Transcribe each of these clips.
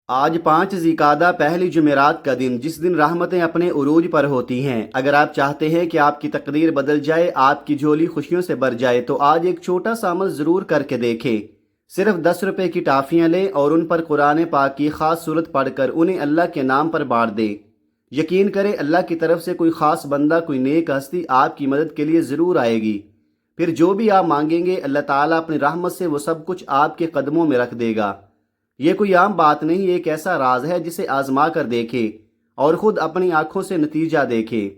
آج 5 ذی القعدہ پہلی جمعرات کا دن، جس دن رحمتیں اپنے عروج پر ہوتی ہیں۔ اگر آپ چاہتے ہیں کہ آپ کی تقدیر بدل جائے، آپ کی جھولی خوشیوں سے بھر جائے، تو آج ایک چھوٹا سا عمل ضرور کر کے دیکھیں۔ صرف 10 روپے کی ٹافیاں لیں اور ان پر قرآن پاک کی خاص صورت پڑھ کر انہیں اللہ کے نام پر بانٹ دیں۔ یقین کریں اللہ کی طرف سے کوئی خاص بندہ، کوئی نیک ہستی آپ کی مدد کے لیے ضرور آئے گی۔ پھر جو بھی آپ مانگیں گے، اللہ تعالیٰ اپنی رحمت سے وہ سب کچھ آپ کے قدموں میں رکھ دے گا۔ یہ کوئی عام بات نہیں، یہ ایک ایسا راز ہے جسے آزما کر دیکھیں اور خود اپنی آنکھوں سے نتیجہ دیکھیں۔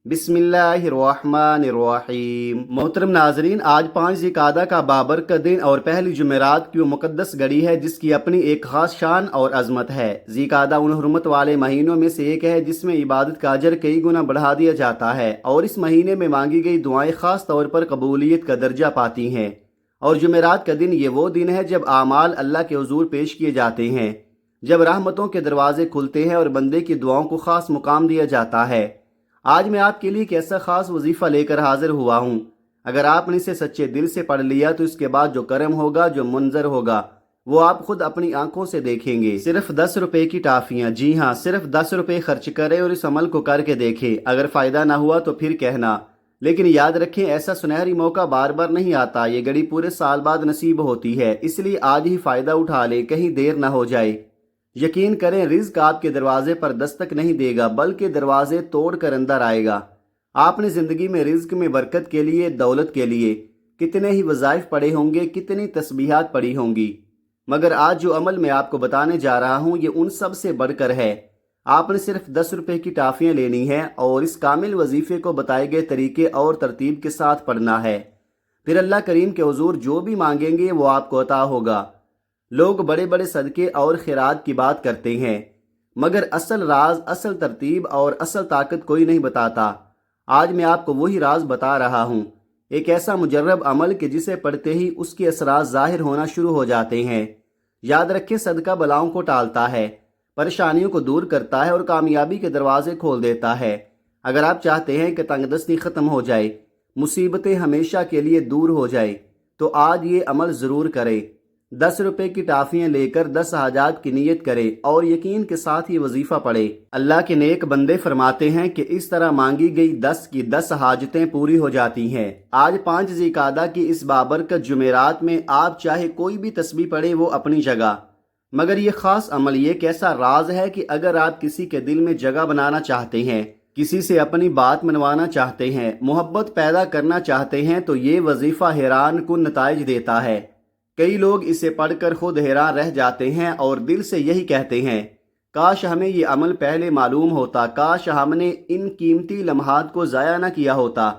بسم اللہ الرحمن الرحیم۔ محترم ناظرین، آج 5 ذی القعدہ کا بابرکت دن اور پہلی جمعرات کی وہ مقدس گھڑی ہے جس کی اپنی ایک خاص شان اور عظمت ہے۔ ذی القعدہ ان حرمت والے مہینوں میں سے ایک ہے جس میں عبادت کا اجر کئی گنا بڑھا دیا جاتا ہے، اور اس مہینے میں مانگی گئی دعائیں خاص طور پر قبولیت کا درجہ پاتی ہیں۔ اور جمعرات کا دن یہ وہ دن ہے جب اعمال اللہ کے حضور پیش کیے جاتے ہیں، جب رحمتوں کے دروازے کھلتے ہیں اور بندے کی دعاؤں کو خاص مقام دیا جاتا ہے۔ آج میں آپ کے لیے ایک ایسا خاص وظیفہ لے کر حاضر ہوا ہوں۔ اگر آپ نے اسے سچے دل سے پڑھ لیا تو اس کے بعد جو کرم ہوگا، جو منظر ہوگا، وہ آپ خود اپنی آنکھوں سے دیکھیں گے۔ صرف 10 روپے کی ٹافیاں، جی ہاں، صرف 10 روپے خرچ کریں اور اس عمل کو کر کے دیکھیں۔ اگر فائدہ نہ ہوا تو پھر کہنا، لیکن یاد رکھیں ایسا سنہری موقع بار بار نہیں آتا، یہ گھڑی پورے سال بعد نصیب ہوتی ہے، اس لیے آج ہی فائدہ اٹھا لیں، کہیں دیر نہ ہو جائے۔ یقین کریں رزق آپ کے دروازے پر دستک نہیں دے گا، بلکہ دروازے توڑ کر اندر آئے گا۔ آپ نے زندگی میں رزق میں برکت کے لیے، دولت کے لیے کتنے ہی وظائف پڑھے ہوں گے، کتنی تسبیحات پڑھی ہوں گی، مگر آج جو عمل میں آپ کو بتانے جا رہا ہوں یہ ان سب سے بڑھ کر ہے۔ آپ نے صرف 10 روپے کی ٹافیاں لینی ہیں اور اس کامل وظیفے کو بتائے گئے طریقے اور ترتیب کے ساتھ پڑھنا ہے۔ پھر اللہ کریم کے حضور جو بھی مانگیں گے وہ آپ کو عطا ہوگا۔ لوگ بڑے بڑے صدقے اور خیرات کی بات کرتے ہیں، مگر اصل راز، اصل ترتیب اور اصل طاقت کوئی نہیں بتاتا۔ آج میں آپ کو وہی راز بتا رہا ہوں، ایک ایسا مجرب عمل کہ جسے پڑھتے ہی اس کے اثرات ظاہر ہونا شروع ہو جاتے ہیں۔ یاد رکھیں صدقہ بلاؤں کو ٹالتا ہے، پریشانیوں کو دور کرتا ہے اور کامیابی کے دروازے کھول دیتا ہے۔ اگر آپ چاہتے ہیں کہ تنگ دستی ختم ہو جائے، مصیبتیں ہمیشہ کے لیے دور ہو جائے، تو آج یہ عمل ضرور کریں۔ 10 روپے کی ٹافیاں لے کر 10 حاجات کی نیت کریں اور یقین کے ساتھ یہ وظیفہ پڑھیں۔ اللہ کے نیک بندے فرماتے ہیں کہ اس طرح مانگی گئی 10 کی 10 حاجتیں پوری ہو جاتی ہیں۔ آج 5 ذی القعدہ کی اس بابرکت جمعرات میں آپ چاہے کوئی بھی تسبیح پڑھیں، وہ اپنی جگہ، مگر یہ خاص عمل یہ ایک ایسا راز ہے کہ اگر آپ کسی کے دل میں جگہ بنانا چاہتے ہیں، کسی سے اپنی بات منوانا چاہتے ہیں، محبت پیدا کرنا چاہتے ہیں، تو یہ وظیفہ حیران کن نتائج دیتا ہے۔ کئی لوگ اسے پڑھ کر خود حیران رہ جاتے ہیں اور دل سے یہی کہتے ہیں، کاش ہمیں یہ عمل پہلے معلوم ہوتا، کاش ہم نے ان قیمتی لمحات کو ضائع نہ کیا ہوتا۔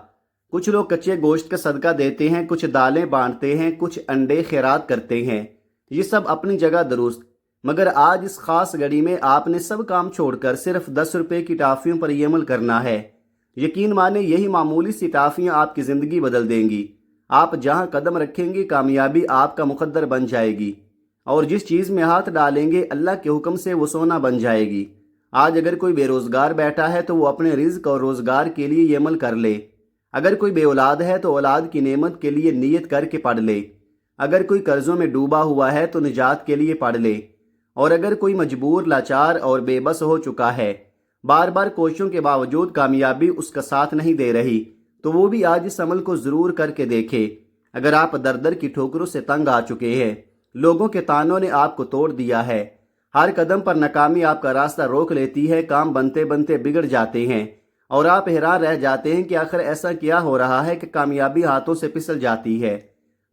کچھ لوگ کچے گوشت کا صدقہ دیتے ہیں، کچھ دالیں بانٹتے ہیں، کچھ انڈے خیرات کرتے ہیں، یہ سب اپنی جگہ درست، مگر آج اس خاص گھڑی میں آپ نے سب کام چھوڑ کر صرف 10 روپے کی ٹافیوں پر یہ عمل کرنا ہے۔ یقین مانیں یہی معمولی سی ٹافیاں آپ کی زندگی بدل دیں گی۔ آپ جہاں قدم رکھیں گے کامیابی آپ کا مقدر بن جائے گی، اور جس چیز میں ہاتھ ڈالیں گے اللہ کے حکم سے وہ سونا بن جائے گی۔ آج اگر کوئی بے روزگار بیٹھا ہے تو وہ اپنے رزق اور روزگار کے لیے یہ عمل کر لے۔ اگر کوئی بے اولاد ہے تو اولاد کی نعمت کے لیے نیت کر کے پڑھ لے۔ اگر کوئی قرضوں میں ڈوبا ہوا ہے تو نجات کے لیے پڑھ لے، اور اگر کوئی مجبور، لاچار اور بے بس ہو چکا ہے، بار بار کوششوں کے باوجود کامیابی اس کا ساتھ نہیں دے رہی، تو وہ بھی آج اس عمل کو ضرور کر کے دیکھے۔ اگر آپ در در کی ٹھوکروں سے تنگ آ چکے ہیں، لوگوں کے طعنوں نے آپ کو توڑ دیا ہے، ہر قدم پر ناکامی آپ کا راستہ روک لیتی ہے، کام بنتے بنتے بگڑ جاتے ہیں، اور آپ حیران رہ جاتے ہیں کہ آخر ایسا کیا ہو رہا ہے کہ کامیابی ہاتھوں سے پھسل جاتی ہے،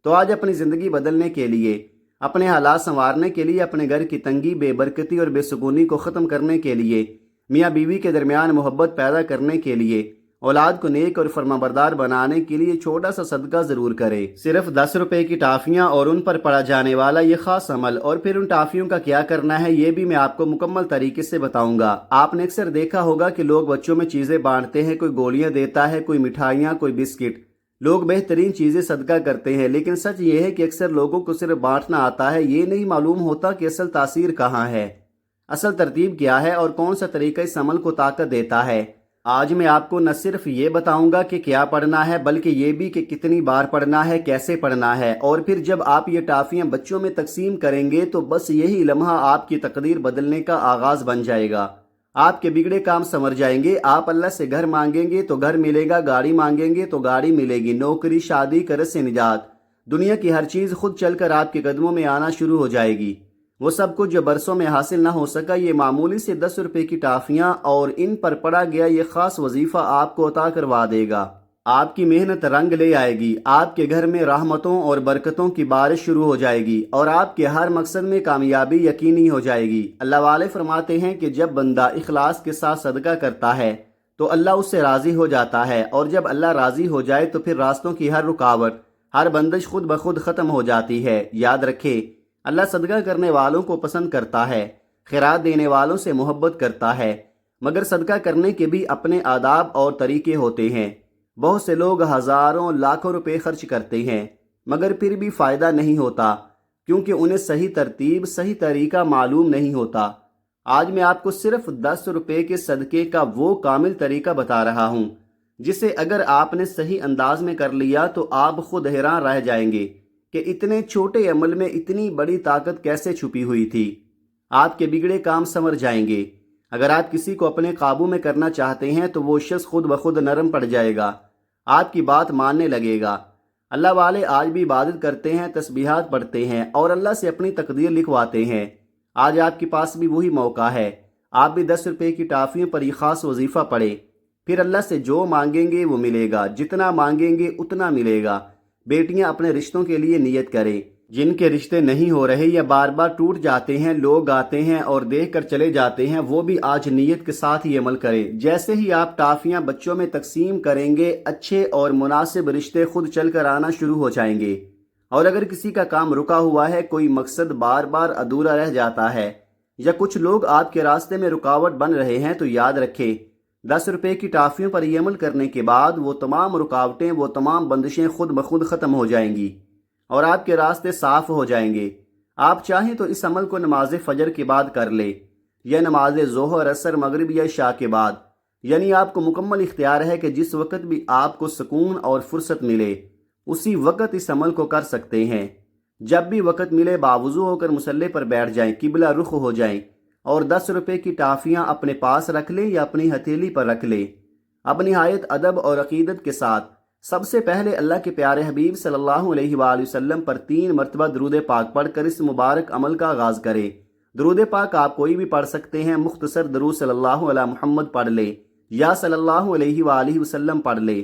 تو آج اپنی زندگی بدلنے کے لیے، اپنے حالات سنوارنے کے لیے، اپنے گھر کی تنگی، بے برکتی اور بے سکونی کو ختم کرنے کے لیے، میاں بیوی کے درمیان محبت پیدا کرنے کے لیے، اولاد کو نیک اور فرمانبردار بنانے کے لیے چھوٹا سا صدقہ ضرور کرے۔ صرف 10 روپے کی ٹافیاں اور ان پر پڑھا جانے والا یہ خاص عمل، اور پھر ان ٹافیوں کا کیا کرنا ہے یہ بھی میں آپ کو مکمل طریقے سے بتاؤں گا۔ آپ نے اکثر دیکھا ہوگا کہ لوگ بچوں میں چیزیں بانٹتے ہیں، کوئی گولیاں دیتا ہے، کوئی مٹھائیاں، کوئی بسکٹ، لوگ بہترین چیزیں صدقہ کرتے ہیں، لیکن سچ یہ ہے کہ اکثر لوگوں کو صرف بانٹنا آتا ہے، یہ نہیں معلوم ہوتا کہ اصل تاثیر کہاں ہے، اصل ترتیب کیا ہے اور کون سا طریقہ اس عمل کو طاقت دیتا ہے۔ آج میں آپ کو نہ صرف یہ بتاؤں گا کہ کیا پڑھنا ہے بلکہ یہ بھی کہ کتنی بار پڑھنا ہے، کیسے پڑھنا ہے، اور پھر جب آپ یہ ٹافیاں بچوں میں تقسیم کریں گے تو بس یہی لمحہ آپ کی تقدیر بدلنے کا آغاز بن جائے گا۔ آپ کے بگڑے کام سنور جائیں گے۔ آپ اللہ سے گھر مانگیں گے تو گھر ملے گا، گاڑی مانگیں گے تو گاڑی ملے گی، نوکری، شادی، قرض سے نجات، دنیا کی ہر چیز خود چل کر آپ کے قدموں میں آنا شروع ہو جائے گی۔ وہ سب کچھ جو برسوں میں حاصل نہ ہو سکا، یہ معمولی سے 10 روپے کی ٹافیاں اور ان پر پڑا گیا یہ خاص وظیفہ آپ کو عطا کروا دے گا۔ آپ کی محنت رنگ لے آئے گی، آپ کے گھر میں رحمتوں اور برکتوں کی بارش شروع ہو جائے گی اور آپ کے ہر مقصد میں کامیابی یقینی ہو جائے گی۔ اللہ والے فرماتے ہیں کہ جب بندہ اخلاص کے ساتھ صدقہ کرتا ہے تو اللہ اس سے راضی ہو جاتا ہے، اور جب اللہ راضی ہو جائے تو پھر راستوں کی ہر رکاوٹ، ہر بندش خود بخود ختم ہو جاتی ہے۔ یاد رکھے، اللہ صدقہ کرنے والوں کو پسند کرتا ہے، خیرات دینے والوں سے محبت کرتا ہے، مگر صدقہ کرنے کے بھی اپنے آداب اور طریقے ہوتے ہیں۔ بہت سے لوگ ہزاروں لاکھوں روپے خرچ کرتے ہیں مگر پھر بھی فائدہ نہیں ہوتا، کیونکہ انہیں صحیح ترتیب، صحیح طریقہ معلوم نہیں ہوتا۔ آج میں آپ کو صرف 10 روپے کے صدقے کا وہ کامل طریقہ بتا رہا ہوں جسے اگر آپ نے صحیح انداز میں کر لیا تو آپ خود حیران رہ جائیں گے کہ اتنے چھوٹے عمل میں اتنی بڑی طاقت کیسے چھپی ہوئی تھی۔ آپ کے بگڑے کام سنور جائیں گے۔ اگر آپ کسی کو اپنے قابو میں کرنا چاہتے ہیں تو وہ شخص خود بخود نرم پڑ جائے گا، آپ کی بات ماننے لگے گا۔ اللہ والے آج بھی عبادت کرتے ہیں، تسبیحات پڑھتے ہیں اور اللہ سے اپنی تقدیر لکھواتے ہیں۔ آج آپ کے پاس بھی وہی موقع ہے، آپ بھی 10 روپے کی ٹافیوں پر یہ خاص وظیفہ پڑھیں، پھر اللہ سے جو مانگیں گے وہ ملے گا، جتنا مانگیں گے اتنا ملے گا۔ بیٹیاں اپنے رشتوں کے لیے نیت کریں، جن کے رشتے نہیں ہو رہے یا بار بار ٹوٹ جاتے ہیں، لوگ آتے ہیں اور دیکھ کر چلے جاتے ہیں، وہ بھی آج نیت کے ساتھ ہی عمل کریں۔ جیسے ہی آپ ٹافیاں بچوں میں تقسیم کریں گے، اچھے اور مناسب رشتے خود چل کر آنا شروع ہو جائیں گے۔ اور اگر کسی کا کام رکا ہوا ہے، کوئی مقصد بار بار ادھورا رہ جاتا ہے یا کچھ لوگ آپ کے راستے میں رکاوٹ بن رہے ہیں تو یاد رکھیں، 10 روپے کی ٹافیوں پر یہ عمل کرنے کے بعد وہ تمام رکاوٹیں، وہ تمام بندشیں خود بخود ختم ہو جائیں گی اور آپ کے راستے صاف ہو جائیں گے۔ آپ چاہیں تو اس عمل کو نماز فجر کے بعد کر لیں یا نماز ظہر، عصر، مغرب یا عشاء کے بعد، یعنی آپ کو مکمل اختیار ہے کہ جس وقت بھی آپ کو سکون اور فرصت ملے اسی وقت اس عمل کو کر سکتے ہیں۔ جب بھی وقت ملے باوضو ہو کر مصلی پر بیٹھ جائیں، قبلہ رخ ہو جائیں اور 10 روپے کی ٹافیاں اپنے پاس رکھ لیں یا اپنی ہتھیلی پر رکھ لیں۔ اب نہایت ادب اور عقیدت کے ساتھ سب سے پہلے اللہ کے پیارے حبیب صلی اللہ علیہ وآلہ وسلم پر 3 مرتبہ درود پاک پڑھ کر اس مبارک عمل کا آغاز کریں۔ درود پاک آپ کوئی بھی پڑھ سکتے ہیں، مختصر درود صلی اللہ علیہ محمد پڑھ لیں یا صلی اللہ علیہ وآلہ وسلم پڑھ لیں،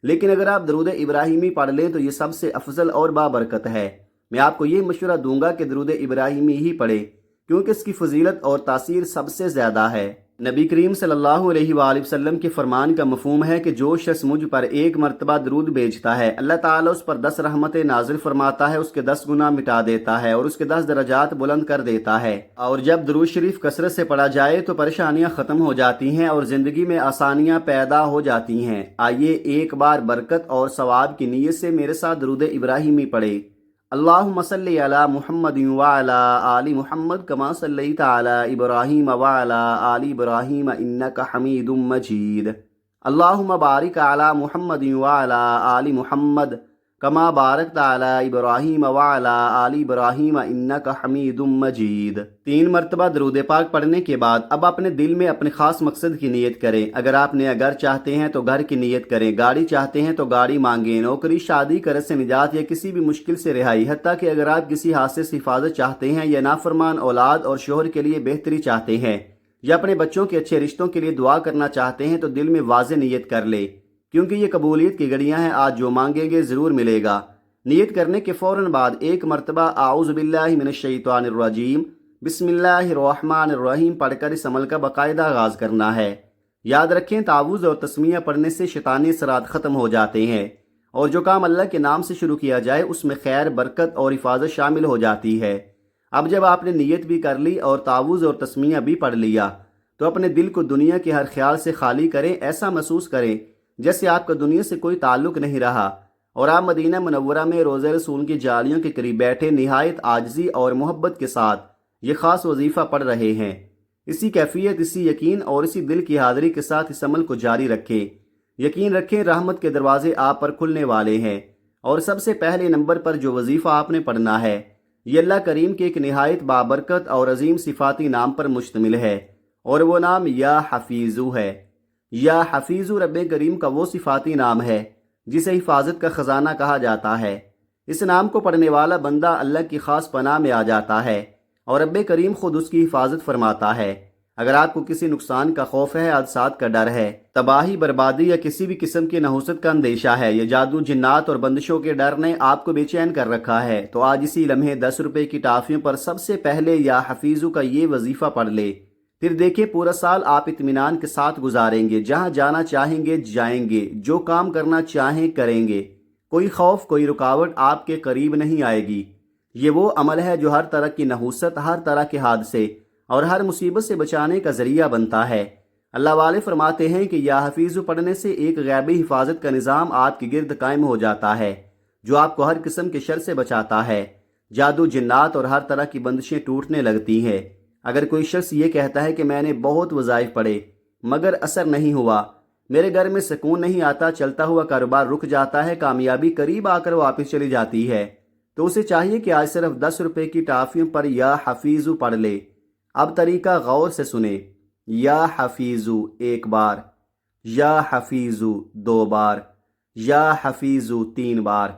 لیکن اگر آپ درود ابراہیمی پڑھ لیں تو یہ سب سے افضل اور بابرکت ہے۔ میں آپ کو یہ مشورہ دوں گا کہ درود ابراہیمی ہی پڑھیں، کیونکہ اس کی فضیلت اور تاثیر سب سے زیادہ ہے۔ نبی کریم صلی اللہ علیہ وآلہ وسلم کے فرمان کا مفہوم ہے کہ جو شخص مجھ پر 1 مرتبہ درود بھیجتا ہے، اللہ تعالیٰ اس پر 10 رحمتیں نازل فرماتا ہے، اس کے 10 گناہ مٹا دیتا ہے اور اس کے 10 درجات بلند کر دیتا ہے۔ اور جب درود شریف کثرت سے پڑھا جائے تو پریشانیاں ختم ہو جاتی ہیں اور زندگی میں آسانیاں پیدا ہو جاتی ہیں۔ آئیے ایک بار برکت اور ثواب کی نیت سے میرے ساتھ درود ابراہیمی پڑھیں۔ اللہم صلی علی محمد وعلی آل محمد کما صلیت علی ابراہیم وعلی آل ابراہیم انک حمید مجید۔ اللہم بارک علی محمد وعلی آل محمد کما بارکت علی ابراہیم وعلی آل ابراہیم انک حمید مجید۔ 3 مرتبہ درود پاک پڑھنے کے بعد اب اپنے دل میں اپنے خاص مقصد کی نیت کریں۔ اگر آپ نیا گھر چاہتے ہیں تو گھر کی نیت کریں، گاڑی چاہتے ہیں تو گاڑی مانگیں، نوکری، شادی، قرض سے نجات یا کسی بھی مشکل سے رہائی، حتیٰ کہ اگر آپ کسی حادثے سے حفاظت چاہتے ہیں یا نافرمان اولاد اور شوہر کے لیے بہتری چاہتے ہیں یا اپنے بچوں کے اچھے رشتوں کے لیے دعا کرنا چاہتے ہیں تو دل میں واضح نیت کر لیں، کیونکہ یہ قبولیت کی گھڑیاں ہیں۔ آج جو مانگیں گے ضرور ملے گا۔ نیت کرنے کے فوراً بعد 1 مرتبہ اعوذ باللہ من الشیطان الرجیم بسم اللہ الرحمن الرحیم پڑھ کر اس عمل کا باقاعدہ آغاز کرنا ہے۔ یاد رکھیں، تعوذ اور تسمیہ پڑھنے سے شیطانی اثرات ختم ہو جاتے ہیں اور جو کام اللہ کے نام سے شروع کیا جائے اس میں خیر، برکت اور حفاظت شامل ہو جاتی ہے۔ اب جب آپ نے نیت بھی کر لی اور تعوذ اور تسمیہ بھی پڑھ لیا تو اپنے دل کو دنیا کے ہر خیال سے خالی کریں۔ ایسا محسوس کریں جیسے آپ کا دنیا سے کوئی تعلق نہیں رہا اور آپ مدینہ منورہ میں روضہ رسول کی جالیوں کے قریب بیٹھے نہایت عاجزی اور محبت کے ساتھ یہ خاص وظیفہ پڑھ رہے ہیں۔ اسی کیفیت، اسی یقین اور اسی دل کی حاضری کے ساتھ اس عمل کو جاری رکھیں۔ یقین رکھیں رحمت کے دروازے آپ پر کھلنے والے ہیں۔ اور سب سے پہلے نمبر پر جو وظیفہ آپ نے پڑھنا ہے یہ اللہ کریم کے ایک نہایت بابرکت اور عظیم صفاتی نام پر مشتمل ہے، اور وہ نام یا حفیظو ہے۔ یا حفیظو رب کریم کا وہ صفاتی نام ہے جسے حفاظت کا خزانہ کہا جاتا ہے۔ اس نام کو پڑھنے والا بندہ اللہ کی خاص پناہ میں آ جاتا ہے اور رب کریم خود اس کی حفاظت فرماتا ہے۔ اگر آپ کو کسی نقصان کا خوف ہے، حادثات کا ڈر ہے، تباہی بربادی یا کسی بھی قسم کی نحوست کا اندیشہ ہے، یا جادو جنات اور بندشوں کے ڈر نے آپ کو بے چین کر رکھا ہے، تو آج اسی لمحے 10 روپے کی ٹافیوں پر سب سے پہلے یا حفیظو کا یہ وظیفہ پڑھ لے۔ پھر دیکھیں پورا سال آپ اطمینان کے ساتھ گزاریں گے، جہاں جانا چاہیں گے جائیں گے، جو کام کرنا چاہیں کریں گے، کوئی خوف کوئی رکاوٹ آپ کے قریب نہیں آئے گی۔ یہ وہ عمل ہے جو ہر طرح کی نحوست، ہر طرح کے حادثے اور ہر مصیبت سے بچانے کا ذریعہ بنتا ہے۔ اللہ والے فرماتے ہیں کہ یا حفیظو پڑھنے سے ایک غیبی حفاظت کا نظام آپ کے گرد قائم ہو جاتا ہے جو آپ کو ہر قسم کے شر سے بچاتا ہے۔ جادو جنات اور ہر طرح کی بندشیں ٹوٹنے لگتی ہیں۔ اگر کوئی شخص یہ کہتا ہے کہ میں نے بہت وظائف پڑھے مگر اثر نہیں ہوا، میرے گھر میں سکون نہیں آتا، چلتا ہوا کاروبار رک جاتا ہے، کامیابی قریب آ کر واپس چلی جاتی ہے، تو اسے چاہیے کہ آج صرف 10 روپے کی ٹافیوں پر یا حفیظو پڑھ لے۔ اب طریقہ غور سے سنیں۔ یا حفیظو ایک بار، یا حفیظو 2 بار، یا حفیظو 3 بار۔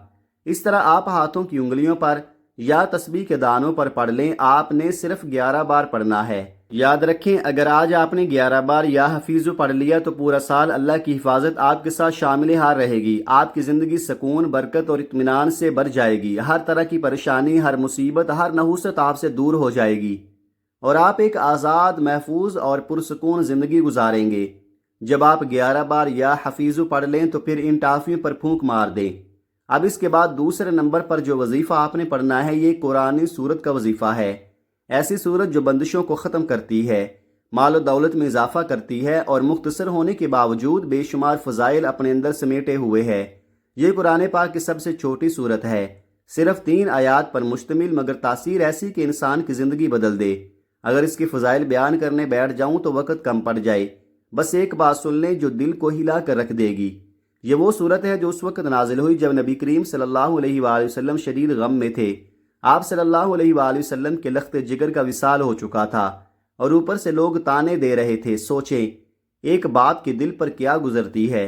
اس طرح آپ ہاتھوں کی انگلیوں پر یا تسبیح کے دانوں پر پڑھ لیں۔ آپ نے صرف 11 بار پڑھنا ہے۔ یاد رکھیں اگر آج آپ نے 11 بار یا حفیظو پڑھ لیا تو پورا سال اللہ کی حفاظت آپ کے ساتھ شامل حال رہے گی۔ آپ کی زندگی سکون، برکت اور اطمینان سے بھر جائے گی۔ ہر طرح کی پریشانی، ہر مصیبت، ہر نحوست آپ سے دور ہو جائے گی اور آپ ایک آزاد، محفوظ اور پرسکون زندگی گزاریں گے۔ جب آپ 11 بار یا حفیظو پڑھ لیں تو پھر ان ٹافیوں پر پھونک مار دیں۔ اب اس کے بعد دوسرے نمبر پر جو وظیفہ آپ نے پڑھنا ہے یہ قرآنی سورت کا وظیفہ ہے۔ ایسی سورت جو بندشوں کو ختم کرتی ہے، مال و دولت میں اضافہ کرتی ہے اور مختصر ہونے کے باوجود بے شمار فضائل اپنے اندر سمیٹے ہوئے ہے۔ یہ قرآن پاک کی سب سے چھوٹی سورت ہے، صرف 3 آیات پر مشتمل، مگر تاثیر ایسی کہ انسان کی زندگی بدل دے۔ اگر اس کی فضائل بیان کرنے بیٹھ جاؤں تو وقت کم پڑ جائے، بس ایک بات سن لیں جو دل کو ہلا کر رکھ دے گی۔ یہ وہ صورت ہے جو اس وقت نازل ہوئی جب نبی کریم صلی اللہ علیہ وآلہ وسلم شدید غم میں تھے۔ آپ صلی اللہ علیہ وآلہ وسلم کے لخت جگر کا وصال ہو چکا تھا اور اوپر سے لوگ تانے دے رہے تھے۔ سوچیں ایک باپ کے دل پر کیا گزرتی ہے،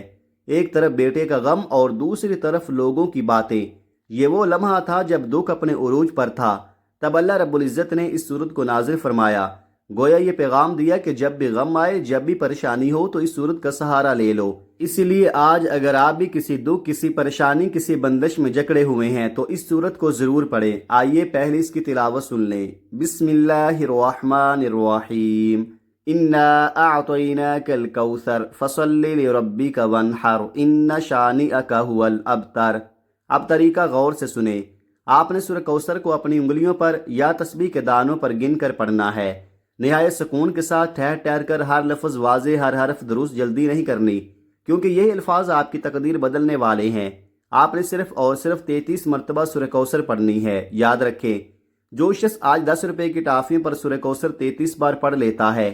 ایک طرف بیٹے کا غم اور دوسری طرف لوگوں کی باتیں۔ یہ وہ لمحہ تھا جب دکھ اپنے عروج پر تھا، تب اللہ رب العزت نے اس صورت کو نازل فرمایا۔ گویا یہ پیغام دیا کہ جب بھی غم آئے، جب بھی پریشانی ہو تو اس صورت کا سہارا لے لو۔ اسی لیے آج اگر آپ بھی کسی دکھ، کسی پریشانی، کسی بندش میں جکڑے ہوئے ہیں تو اس صورت کو ضرور پڑھیں۔ آئیے پہلے اس کی تلاوت سن لیں۔ بسم اللہ الرحمن الرحیم۔ انا اعطیناک الکوثر فصل لربک وانحر ان شانئک ھو الابتر۔ اب طریقہ غور سے سنیں۔ آپ نے سورہ کوثر کو اپنی انگلیوں پر یا تسبیح کے دانوں پر گن کر پڑھنا ہے، نہایت سکون کے ساتھ، ٹھہر ٹھہر کر، ہر لفظ واضح، ہر حرف درست، جلدی نہیں کرنی، کیونکہ یہ الفاظ آپ کی تقدیر بدلنے والے ہیں۔ آپ نے صرف اور صرف 33 مرتبہ سورہ کوثر پڑھنی ہے۔ یاد رکھیں جو شخص آج 10 روپے کی ٹافیوں پر سورہ کوثر 33 بار پڑھ لیتا ہے،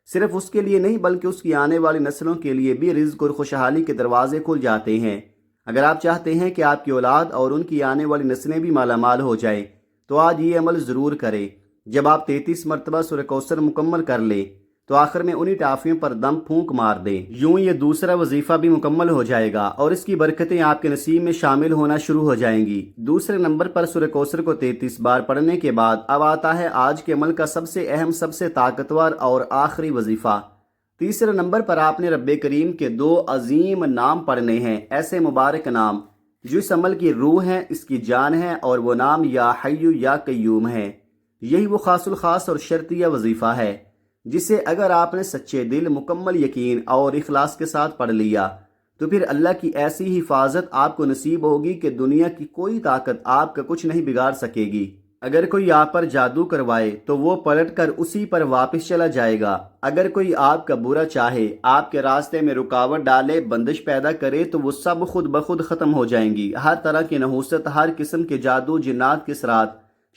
صرف اس کے لیے نہیں بلکہ اس کی آنے والی نسلوں کے لیے بھی رزق اور خوشحالی کے دروازے کھل جاتے ہیں۔ اگر آپ چاہتے ہیں کہ آپ کی اولاد اور ان کی آنے والی نسلیں بھی مالا مال ہو جائیں تو آج یہ عمل ضرور کریں۔ جب آپ 33 مرتبہ سورہ کوثر مکمل کر لیں تو آخر میں انہی ٹافیوں پر دم پھونک مار دیں۔ یوں یہ دوسرا وظیفہ بھی مکمل ہو جائے گا اور اس کی برکتیں آپ کے نصیب میں شامل ہونا شروع ہو جائیں گی۔ دوسرے نمبر پر سورہ کوثر کو 33 بار پڑھنے کے بعد اب آتا ہے آج کے عمل کا سب سے اہم، سب سے طاقتور اور آخری وظیفہ۔ تیسرے نمبر پر آپ نے رب کریم کے 2 عظیم نام پڑھنے ہیں، ایسے مبارک نام جو اس عمل کی روح ہیں، اس کی جان ہے، اور وہ نام یا حی یا قیوم ہے۔ یہی وہ خاص الخاص اور شرطیہ وظیفہ ہے جسے اگر آپ نے سچے دل، مکمل یقین اور اخلاص کے ساتھ پڑھ لیا تو پھر اللہ کی ایسی حفاظت آپ کو نصیب ہوگی کہ دنیا کی کوئی طاقت آپ کا کچھ نہیں بگاڑ سکے گی۔ اگر کوئی آپ پر جادو کروائے تو وہ پلٹ کر اسی پر واپس چلا جائے گا۔ اگر کوئی آپ کا برا چاہے، آپ کے راستے میں رکاوٹ ڈالے، بندش پیدا کرے تو وہ سب خود بخود ختم ہو جائیں گی۔ ہر طرح کی نحوست، ہر قسم کے جادو جنات کے اثرات